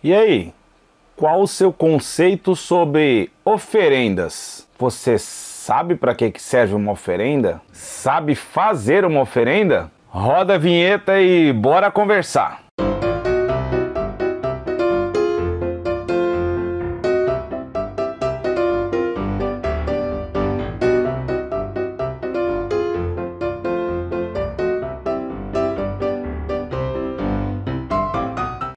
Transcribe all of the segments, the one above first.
E aí, qual o seu conceito sobre oferendas? Você sabe para que serve uma oferenda? Sabe fazer uma oferenda? Roda a vinheta e bora conversar!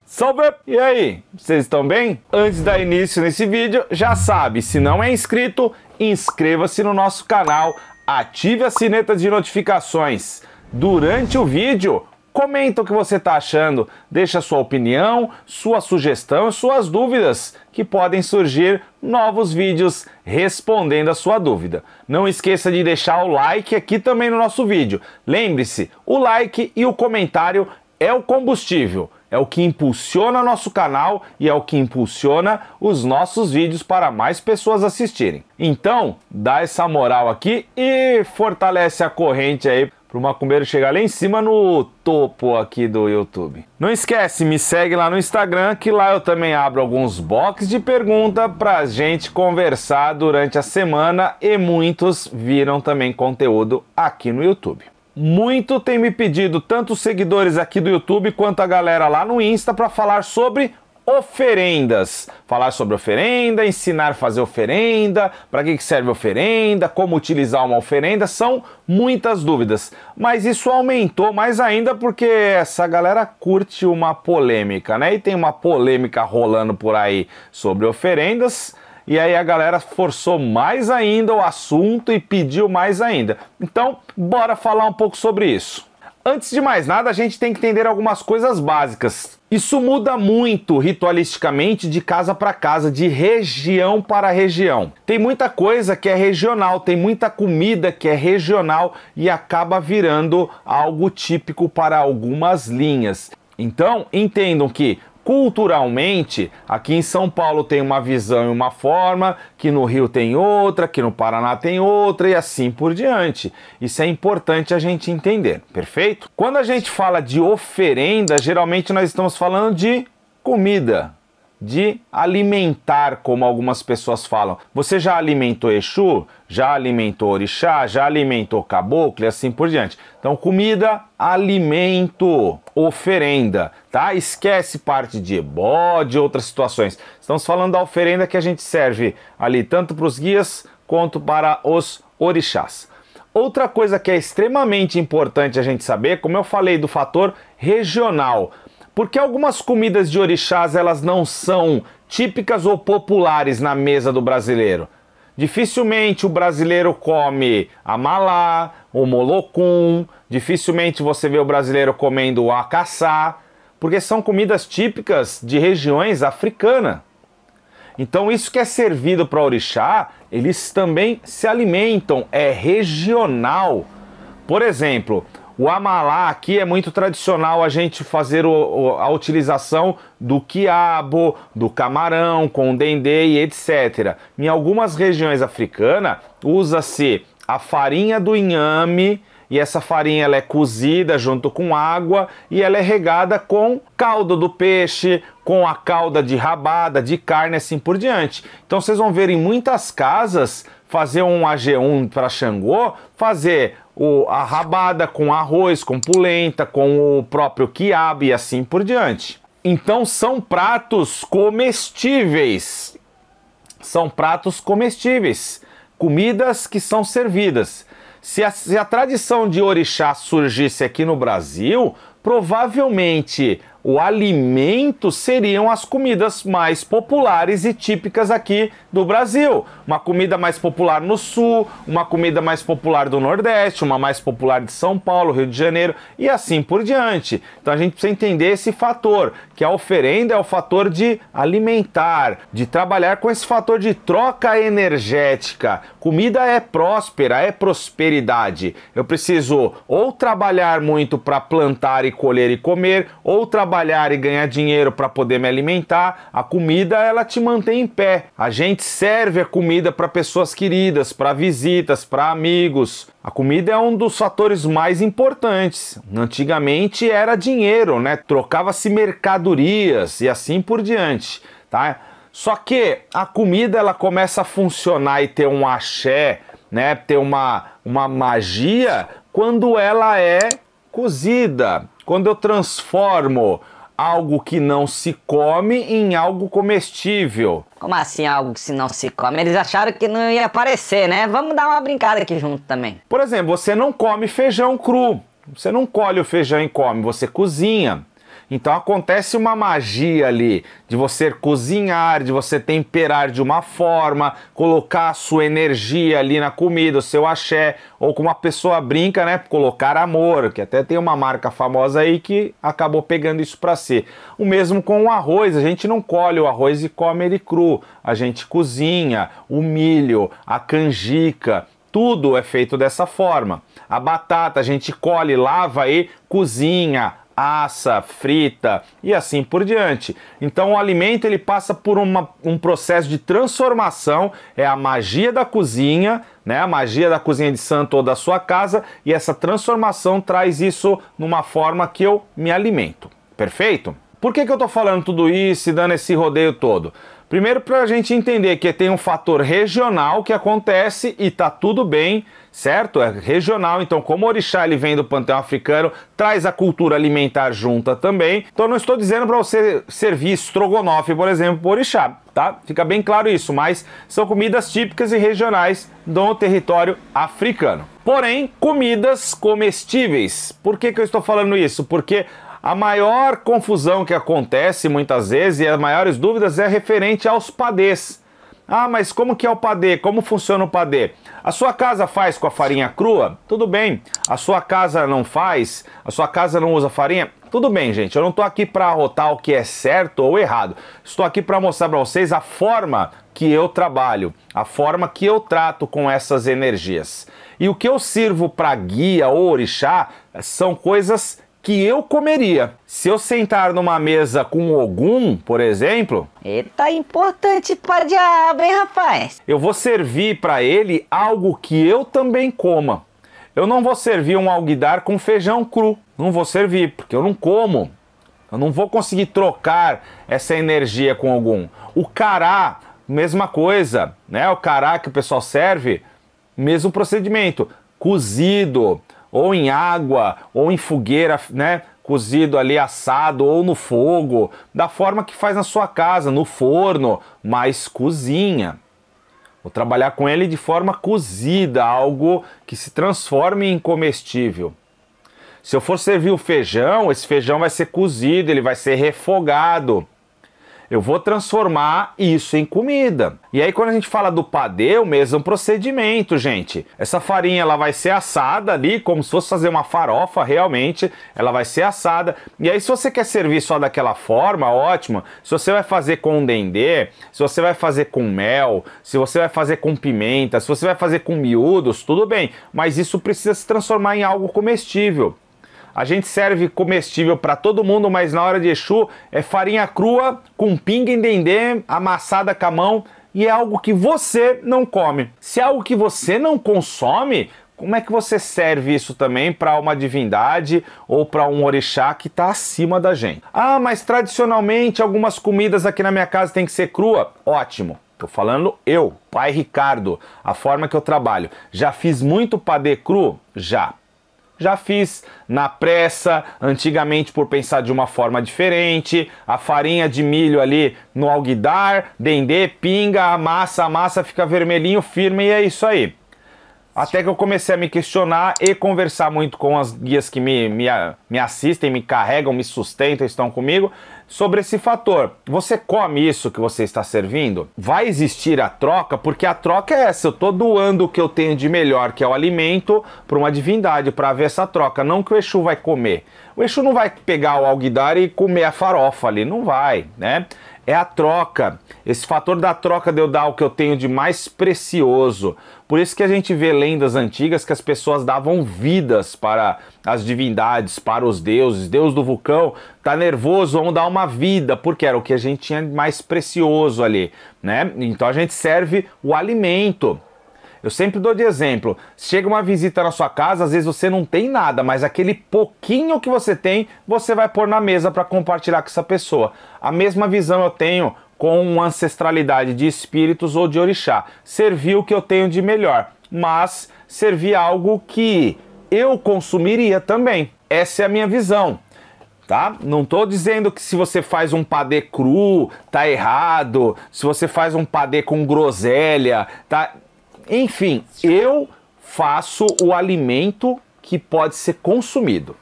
Salve! E aí, vocês estão bem? Antes de dar início nesse vídeo, já sabe, se não é inscrito, inscreva-se no nosso canal, ative a sineta de notificações. Durante o vídeo, comenta o que você está achando, deixa sua opinião, sua sugestão e suas dúvidas, que podem surgir novos vídeos respondendo a sua dúvida. Não esqueça de deixar o like aqui também no nosso vídeo. Lembre-se, o like e o comentário é o combustível. É o que impulsiona nosso canal e é o que impulsiona os nossos vídeos para mais pessoas assistirem. Então, dá essa moral aqui e fortalece a corrente aí para o macumbeiro chegar lá em cima no topo aqui do YouTube. Não esquece, me segue lá no Instagram, que lá eu também abro alguns boxes de pergunta pra gente conversar durante a semana e muitos viram também conteúdo aqui no YouTube. Muito tem me pedido, tanto os seguidores aqui do YouTube quanto a galera lá no Insta, para falar sobre oferendas. Falar sobre oferenda, ensinar a fazer oferenda, para que serve oferenda, como utilizar uma oferenda, são muitas dúvidas. Mas isso aumentou mais ainda porque essa galera curte uma polêmica, né? E tem uma polêmica rolando por aí sobre oferendas. E aí a galera forçou mais ainda o assunto e pediu mais ainda. Então, bora falar um pouco sobre isso. Antes de mais nada, a gente tem que entender algumas coisas básicas. Isso muda muito ritualisticamente de casa para casa, de região para região. Tem muita coisa que é regional, tem muita comida que é regional e acaba virando algo típico para algumas linhas. Então, entendam que culturalmente, aqui em São Paulo tem uma visão e uma forma, que no Rio tem outra, que no Paraná tem outra e assim por diante. Isso é importante a gente entender, perfeito? Quando a gente fala de oferenda, geralmente nós estamos falando de comida, de alimentar, como algumas pessoas falam. Você já alimentou Exu? Já alimentou Orixá? Já alimentou Caboclo? E assim por diante. Então, comida, alimento, oferenda, tá? Esquece parte de ebó, de outras situações. Estamos falando da oferenda que a gente serve ali tanto para os guias quanto para os orixás. Outra coisa que é extremamente importante a gente saber, como eu falei do fator regional, porque algumas comidas de orixás elas não são típicas ou populares na mesa do brasileiro. Dificilmente o brasileiro come amalá, o molocum, dificilmente você vê o brasileiro comendo o acaçá, porque são comidas típicas de regiões africanas. Então isso que é servido para orixá, eles também se alimentam, é regional. Por exemplo, o amalá aqui é muito tradicional a gente fazer a utilização do quiabo, do camarão, com dendê e etc. Em algumas regiões africanas, usa-se a farinha do inhame e essa farinha ela é cozida junto com água e ela é regada com caldo do peixe, com a calda de rabada, de carne, assim por diante. Então vocês vão ver em muitas casas fazer um AG1 para Xangô, fazer a rabada com arroz, com polenta, com o próprio quiabo e assim por diante. Então são pratos comestíveis. São pratos comestíveis. Comidas que são servidas. Se a tradição de orixá surgisse aqui no Brasil, provavelmente o alimento seriam as comidas mais populares e típicas aqui do Brasil. Uma comida mais popular no Sul, uma comida mais popular do Nordeste, uma mais popular de São Paulo, Rio de Janeiro e assim por diante. Então a gente precisa entender esse fator, que a oferenda é o fator de alimentar, de trabalhar com esse fator de troca energética. Comida é próspera, é prosperidade. Eu preciso ou trabalhar muito para plantar e colher e comer, ou trabalhar trabalhar e ganhar dinheiro para poder me alimentar, a comida ela te mantém em pé. A gente serve a comida para pessoas queridas, para visitas, para amigos. A comida é um dos fatores mais importantes. Antigamente era dinheiro, né? Trocava-se mercadorias e assim por diante, tá? Só que a comida ela começa a funcionar e ter um axé, né? Ter uma magia quando ela é cozida. Quando eu transformo algo que não se come em algo comestível. Como assim algo que se não se come? Eles acharam que não ia aparecer, né? Vamos dar uma brincada aqui junto também. Por exemplo, você não come feijão cru. Você não colhe o feijão e come, você cozinha. Então acontece uma magia ali de você cozinhar, de você temperar de uma forma, colocar a sua energia ali na comida, o seu axé, ou como a pessoa brinca, né, colocar amor, que até tem uma marca famosa aí que acabou pegando isso para si. O mesmo com o arroz, a gente não colhe o arroz e come ele cru, a gente cozinha o milho, a canjica, tudo é feito dessa forma. A batata a gente colhe, lava e cozinha, assa, frita e assim por diante. Então o alimento ele passa por um processo de transformação, é a magia da cozinha, né? A magia da cozinha de santo ou da sua casa, e essa transformação traz isso numa forma que eu me alimento. Perfeito? Por que eu tô falando tudo isso e dando esse rodeio todo? Primeiro, para a gente entender que tem um fator regional que acontece e tá tudo bem, certo? É regional, então como o orixá ele vem do panteão africano, traz a cultura alimentar junta também. Então não estou dizendo para você servir estrogonofe, por exemplo, para o orixá, tá? Fica bem claro isso, mas são comidas típicas e regionais do território africano. Porém, comidas comestíveis. Por que eu estou falando isso? Porque a maior confusão que acontece muitas vezes e as maiores dúvidas é referente aos padês. Ah, mas como que é o padê? Como funciona o padê? A sua casa faz com a farinha crua? Tudo bem. A sua casa não faz? A sua casa não usa farinha? Tudo bem, gente. Eu não estou aqui para arrotar o que é certo ou errado. Estou aqui para mostrar para vocês a forma que eu trabalho, a forma que eu trato com essas energias. E o que eu sirvo para guia ou orixá são coisas que eu comeria. Se eu sentar numa mesa com Ogum, por exemplo... Eita, importante pra diabo, hein, rapaz? Eu vou servir para ele algo que eu também coma. Eu não vou servir um alguidar com feijão cru. Não vou servir, porque eu não como. Eu não vou conseguir trocar essa energia com Ogum. O cará, mesma coisa, né? O cará que o pessoal serve, mesmo procedimento. Cozido, ou em água, ou em fogueira, né? Cozido ali, assado, ou no fogo, da forma que faz na sua casa, no forno, mas cozinha. Vou trabalhar com ele de forma cozida, algo que se transforme em comestível. Se eu for servir o feijão, esse feijão vai ser cozido, ele vai ser refogado. Eu vou transformar isso em comida. E aí quando a gente fala do padê, o mesmo procedimento, gente. Essa farinha ela vai ser assada ali, como se fosse fazer uma farofa realmente. Ela vai ser assada. E aí se você quer servir só daquela forma, ótimo. Se você vai fazer com dendê, se você vai fazer com mel, se você vai fazer com pimenta, se você vai fazer com miúdos, tudo bem. Mas isso precisa se transformar em algo comestível. A gente serve comestível para todo mundo, mas na hora de Exu é farinha crua com pinga em dendê, amassada com a mão, e é algo que você não come. Se é algo que você não consome, como é que você serve isso também para uma divindade ou para um orixá que está acima da gente? Ah, mas tradicionalmente algumas comidas aqui na minha casa tem que ser crua. Ótimo. Tô falando eu, pai Ricardo, a forma que eu trabalho. Já fiz muito padê cru? Já. Já fiz na pressa, antigamente por pensar de uma forma diferente, a farinha de milho ali no alguidar, dendê, pinga, a massa fica vermelhinho, firme e é isso aí. Até que eu comecei a me questionar e conversar muito com as guias que me assistem, me carregam, me sustentam, estão comigo, sobre esse fator. Você come isso que você está servindo? Vai existir a troca? Porque a troca é essa, eu estou doando o que eu tenho de melhor, que é o alimento, para uma divindade, para haver essa troca. Não que o Exu vai comer. O Exu não vai pegar o alguidar e comer a farofa ali, não vai, né? É a troca, esse fator da troca de eu dar o que eu tenho de mais precioso. Por isso que a gente vê lendas antigas que as pessoas davam vidas para as divindades, para os deuses. Deus do vulcão tá nervoso, vamos dar uma vida, porque era o que a gente tinha mais precioso ali, né? Então a gente serve o alimento. Eu sempre dou de exemplo, chega uma visita na sua casa, às vezes você não tem nada, mas aquele pouquinho que você tem, você vai pôr na mesa para compartilhar com essa pessoa. A mesma visão eu tenho com ancestralidade de espíritos ou de orixá. Servir o que eu tenho de melhor, mas servir algo que eu consumiria também. Essa é a minha visão. Tá? Não estou dizendo que se você faz um padê cru, tá errado, se você faz um padê com groselha, tá... Enfim, eu faço o alimento que pode ser consumido.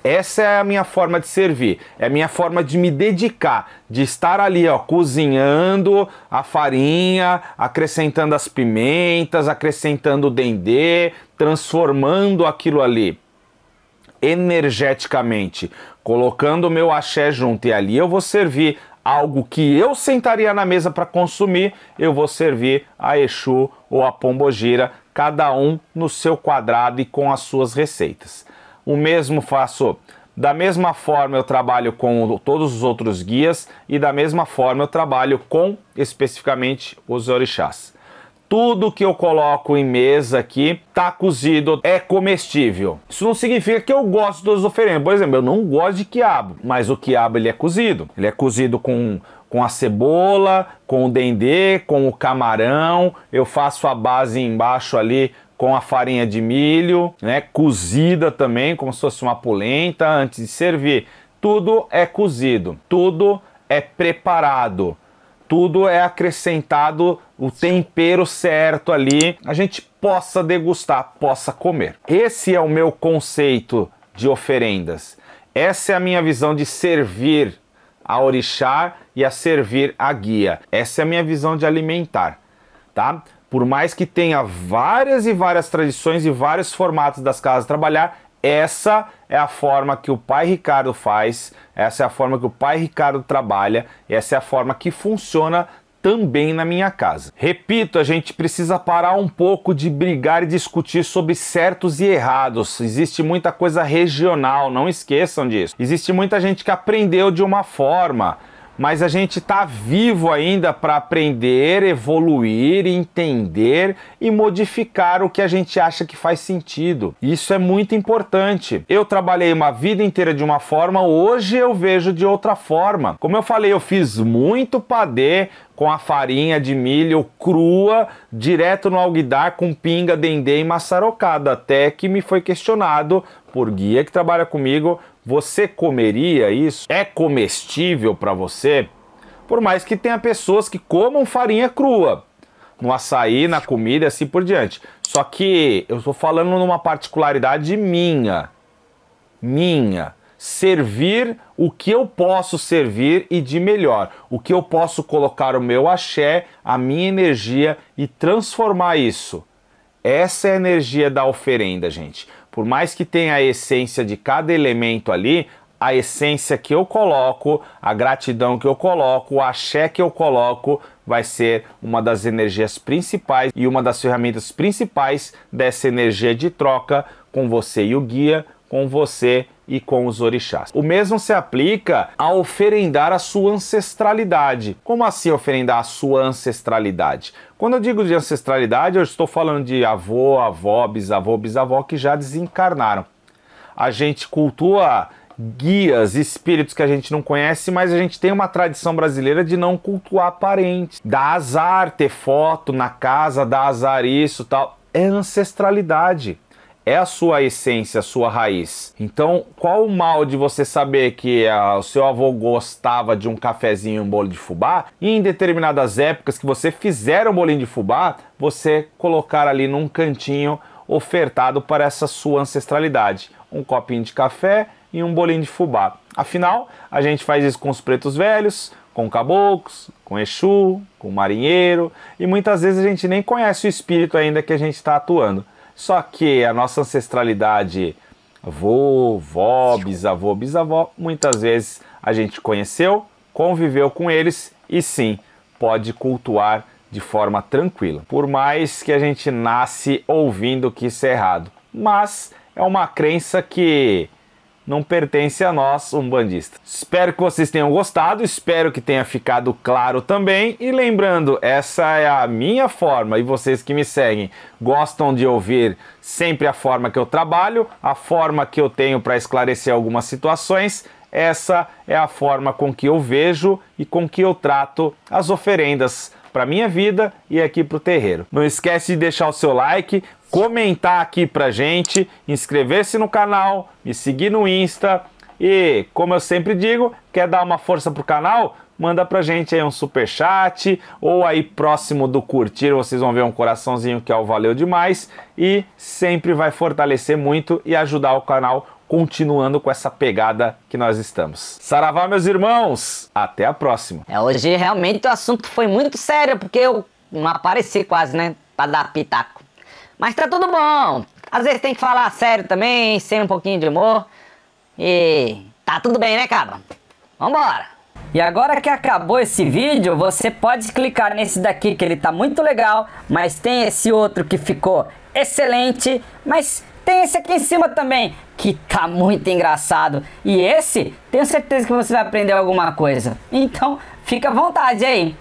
Essa é a minha forma de servir, é a minha forma de me dedicar, de estar ali, ó, cozinhando a farinha, acrescentando as pimentas, acrescentando o dendê, transformando aquilo ali energeticamente, colocando o meu axé junto, e ali eu vou servir algo que eu sentaria na mesa para consumir, eu vou servir a Exu ou a Pombogira, cada um no seu quadrado e com as suas receitas. O mesmo faço, da mesma forma eu trabalho com todos os outros guias e da mesma forma eu trabalho com especificamente os orixás. Tudo que eu coloco em mesa aqui tá cozido, é comestível. Isso não significa que eu gosto dos oferendas. Por exemplo, eu não gosto de quiabo, mas o quiabo ele é cozido. Ele é cozido com a cebola, com o dendê, com o camarão. Eu faço a base embaixo ali com a farinha de milho, né, cozida também, como se fosse uma polenta antes de servir. Tudo é cozido, tudo é preparado. Tudo é acrescentado, o tempero certo ali, a gente possa degustar, possa comer. Esse é o meu conceito de oferendas. Essa é a minha visão de servir a orixá e a servir a guia. Essa é a minha visão de alimentar, tá? Por mais que tenha várias e várias tradições e vários formatos das casas trabalhar, essa é a forma que o pai Ricardo faz, essa é a forma que o pai Ricardo trabalha, essa é a forma que funciona também na minha casa. Repito, a gente precisa parar um pouco de brigar e discutir sobre certos e errados. Existe muita coisa regional, não esqueçam disso. Existe muita gente que aprendeu de uma forma, mas a gente está vivo ainda para aprender, evoluir, entender e modificar o que a gente acha que faz sentido. Isso é muito importante. Eu trabalhei uma vida inteira de uma forma, hoje eu vejo de outra forma. Como eu falei, eu fiz muito padê com a farinha de milho crua, direto no alguidar, com pinga, dendê e maçarocada, até que me foi questionado por guia que trabalha comigo: você comeria isso? É comestível para você? Por mais que tenha pessoas que comam farinha crua, no açaí, na comida e assim por diante. Só que eu estou falando numa particularidade minha. Servir o que eu posso servir e de melhor. O que eu posso colocar o meu axé, a minha energia e transformar isso. Essa é a energia da oferenda, gente. Por mais que tenha a essência de cada elemento ali, a essência que eu coloco, a gratidão que eu coloco, o axé que eu coloco, vai ser uma das energias principais e uma das ferramentas principais dessa energia de troca com você e o guia, com você e com os orixás. O mesmo se aplica a oferendar a sua ancestralidade. Como assim oferendar a sua ancestralidade? Quando eu digo de ancestralidade, eu estou falando de avô, avó, bisavó que já desencarnaram. A gente cultua guias, espíritos que a gente não conhece, mas a gente tem uma tradição brasileira de não cultuar parentes. Dá azar ter foto na casa, dá azar isso, tal. É ancestralidade. É a sua essência, a sua raiz. Então, qual o mal de você saber que o seu avô gostava de um cafezinho e um bolo de fubá, e em determinadas épocas que você fizer um bolinho de fubá, você colocar ali num cantinho ofertado para essa sua ancestralidade. Um copinho de café e um bolinho de fubá. Afinal, a gente faz isso com os pretos velhos, com caboclos, com Exu, com marinheiro, e muitas vezes a gente nem conhece o espírito ainda que a gente está atuando. Só que a nossa ancestralidade avô, vó, bisavô, bisavó, muitas vezes a gente conheceu, conviveu com eles e sim, pode cultuar de forma tranquila. Por mais que a gente nasce ouvindo que isso é errado, mas é uma crença que não pertence a nós, umbandistas. Espero que vocês tenham gostado, espero que tenha ficado claro também. E lembrando, essa é a minha forma e vocês que me seguem gostam de ouvir sempre a forma que eu trabalho, a forma que eu tenho para esclarecer algumas situações. Essa é a forma com que eu vejo e com que eu trato as oferendas para minha vida e aqui para o terreiro. Não esquece de deixar o seu like, comentar aqui pra gente, inscrever-se no canal, me seguir no Insta e, como eu sempre digo, quer dar uma força pro canal? Manda pra gente aí um superchat ou aí próximo do curtir, vocês vão ver um coraçãozinho que é o valeu demais e sempre vai fortalecer muito e ajudar o canal continuando com essa pegada que nós estamos. Saravá, meus irmãos! Até a próxima! Hoje realmente o assunto foi muito sério, porque eu não apareci quase, né, pra dar pitaco. Mas tá tudo bom. Às vezes tem que falar sério também, sem um pouquinho de humor. E tá tudo bem, né, Caba? Vambora! E agora que acabou esse vídeo, você pode clicar nesse daqui que ele tá muito legal, mas tem esse outro que ficou excelente, mas tem esse aqui em cima também, que tá muito engraçado. E esse, tenho certeza que você vai aprender alguma coisa. Então, fica à vontade aí.